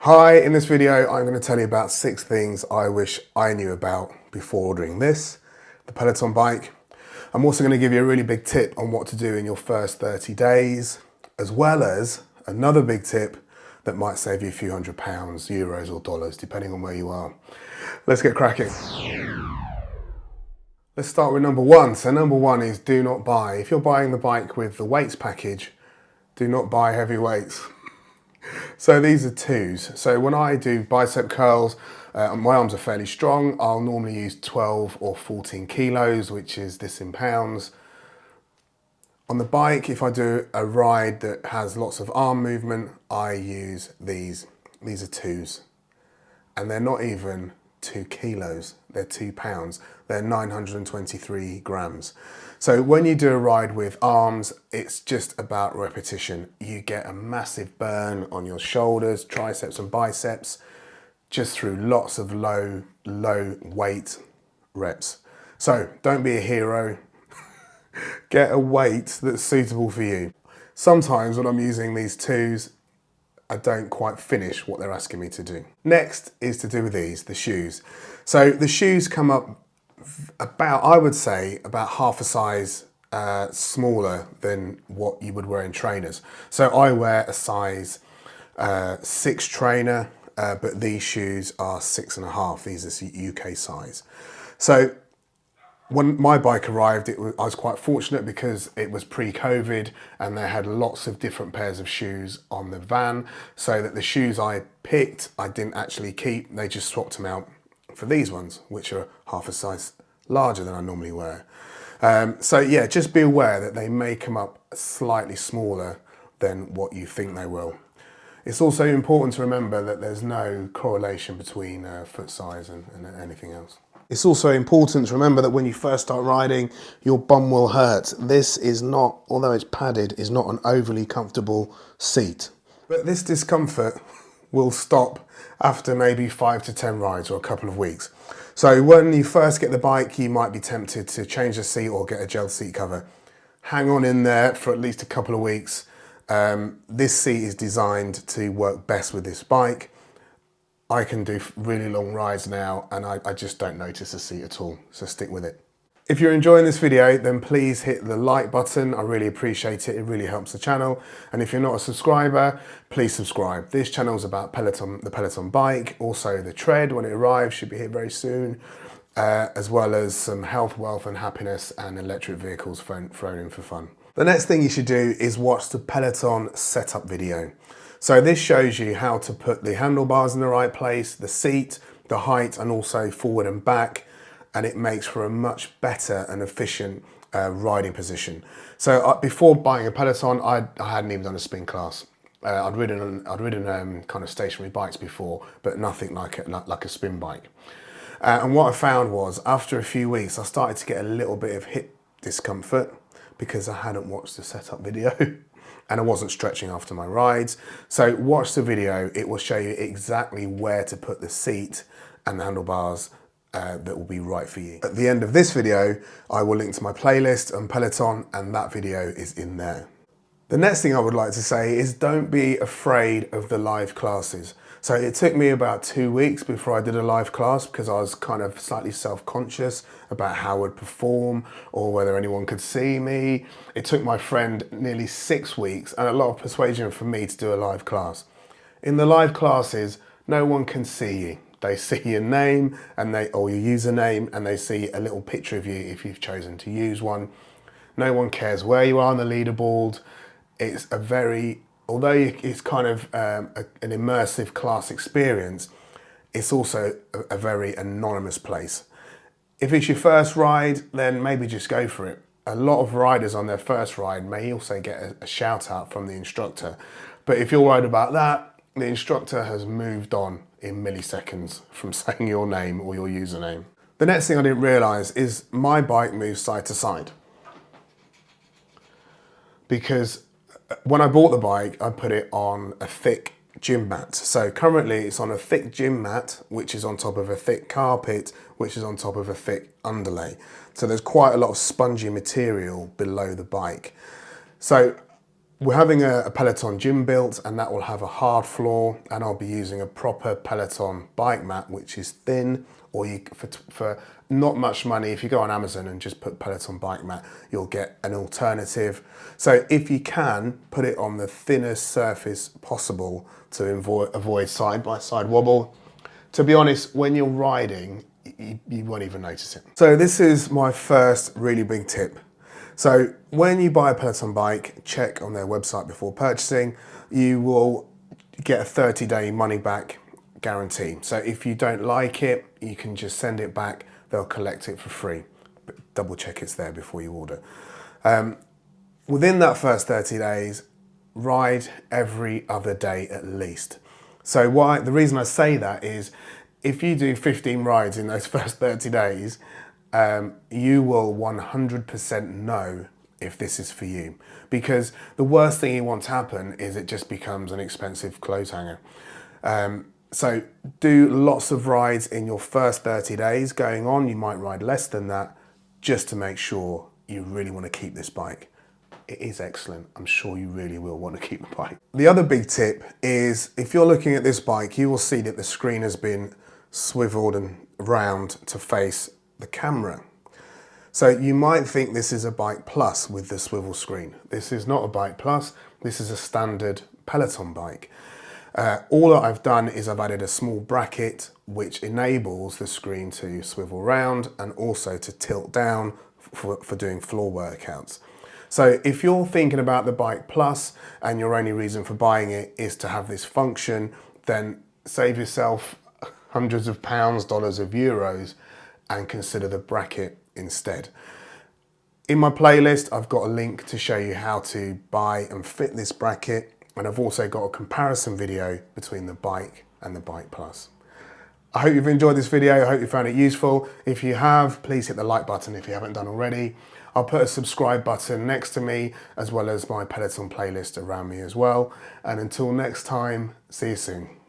Hi, in this video I'm going to tell you about 6 things I wish I knew about before ordering this, the Peloton bike. I'm also going to give you a really big tip on what to do in your first 30 days, as well as another big tip that might save you a few £100, euros or dollars, depending on where you are. Let's get cracking. Let's start with number 1. So number 1 is do not buy. If you're buying the bike with the weights package, do not buy heavy weights. So these are 2s. So when I do bicep curls, my arms are fairly strong. I'll normally use 12 or 14 kilos, which is this in pounds. On the bike, if I do a ride that has lots of arm movement, I use these. These are 2s. And they're not even 2 kilos, they're 2 pounds. They're 923 grams. So when you do a ride with arms, it's just about repetition. You get a massive burn on your shoulders, triceps and biceps, just through lots of low weight reps. So don't be a hero. Get a weight that's suitable for you. Sometimes when I'm using these 2s, I don't quite finish what they're asking me to do. Next is to do with these, the shoes. So the shoes come up about, I would say, about half a size smaller than what you would wear in trainers. So I wear a size 6 trainer, but these shoes are 6.5. These are UK size. So when my bike arrived, I was quite fortunate because it was pre-COVID and they had lots of different pairs of shoes on the van, so that the shoes I picked, I didn't actually keep. They just swapped them out for these ones, which are half a size larger than I normally wear. So yeah, just be aware that they may come up slightly smaller than what you think they will. It's also important to remember that there's no correlation between foot size and anything else. It's also important to remember that when you first start riding, your bum will hurt. This is not, although it's padded, is not an overly comfortable seat. But this discomfort will stop after maybe 5 to 10 rides or a couple of weeks. So when you first get the bike, you might be tempted to change the seat or get a gel seat cover. Hang on in there for at least a couple of weeks. This seat is designed to work best with this bike. I can do really long rides now and I just don't notice the seat at all, so stick with it. If you're enjoying this video, then please hit the like button. I really appreciate it. It really helps the channel. And if you're not a subscriber, please subscribe. This channel is about Peloton, the Peloton bike, also the tread when it arrives, should be here very soon, as well as some health, wealth and happiness and electric vehicles thrown in for fun. The next thing you should do is watch the Peloton setup video. So this shows you how to put the handlebars in the right place, the seat, the height, and also forward and back, and it makes for a much better and efficient riding position. So before buying a Peloton, I hadn't even done a spin class. I'd ridden kind of stationary bikes before, but nothing like a spin bike. And what I found was, after a few weeks, I started to get a little bit of hip discomfort because I hadn't watched the setup video. And I wasn't stretching after my rides. So watch the video, it will show you exactly where to put the seat and the handlebars that will be right for you. At the end of this video, I will link to my playlist on Peloton and that video is in there. The next thing I would like to say is don't be afraid of the live classes. So it took me about 2 weeks before I did a live class because I was kind of slightly self-conscious about how I would perform or whether anyone could see me. It took my friend nearly 6 weeks and a lot of persuasion for me to do a live class. In the live classes, no one can see you. They see your name or your username and they see a little picture of you if you've chosen to use one. No one cares where you are on the leaderboard. It's a very, although it's kind of an immersive class experience, it's also a very anonymous place. If it's your first ride, then maybe just go for it. A lot of riders on their first ride may also get a shout out from the instructor. But if you're worried about that, the instructor has moved on in milliseconds from saying your name or your username. The next thing I didn't realize is my bike moves side to side. Because when I bought the bike, I put it on a thick gym mat. So currently it's on a thick gym mat, which is on top of a thick carpet, which is on top of a thick underlay. So there's quite a lot of spongy material below the bike. So We're having a Peloton gym built, and that will have a hard floor, and I'll be using a proper Peloton bike mat, which is thin, or for not much money, if you go on Amazon and just put Peloton bike mat, you'll get an alternative. So if you can, put it on the thinnest surface possible to avoid side-by-side wobble. To be honest, when you're riding, you won't even notice it. So this is my first really big tip. So when you buy a Peloton bike, check on their website before purchasing. You will get a 30-day money back guarantee. So if you don't like it, you can just send it back. They'll collect it for free. But double check it's there before you order. Within that first 30 days, ride every other day at least. So the reason I say that is if you do 15 rides in those first 30 days, you will 100% know if this is for you. Because the worst thing you want to happen is it just becomes an expensive clothes hanger. So do lots of rides in your first 30 days. Going on, you might ride less than that just to make sure you really want to keep this bike. It is excellent. I'm sure you really will want to keep the bike. The other big tip is if you're looking at this bike, you will see that the screen has been swiveled and round to face the camera. So you might think this is a Bike Plus with the swivel screen. This is not a Bike Plus. This is a standard Peloton bike. All that I've done is I've added a small bracket which enables the screen to swivel round and also to tilt down for doing floor workouts. So if you're thinking about the Bike Plus and your only reason for buying it is to have this function, then save yourself hundreds of pounds, dollars of euros, and consider the bracket instead. In my playlist, I've got a link to show you how to buy and fit this bracket, and I've also got a comparison video between the bike and the Bike Plus. I hope you've enjoyed this video. I hope you found it useful. If you have, please hit the like button if you haven't done already. I'll put a subscribe button next to me, as well as my Peloton playlist around me as well. And until next time, see you soon.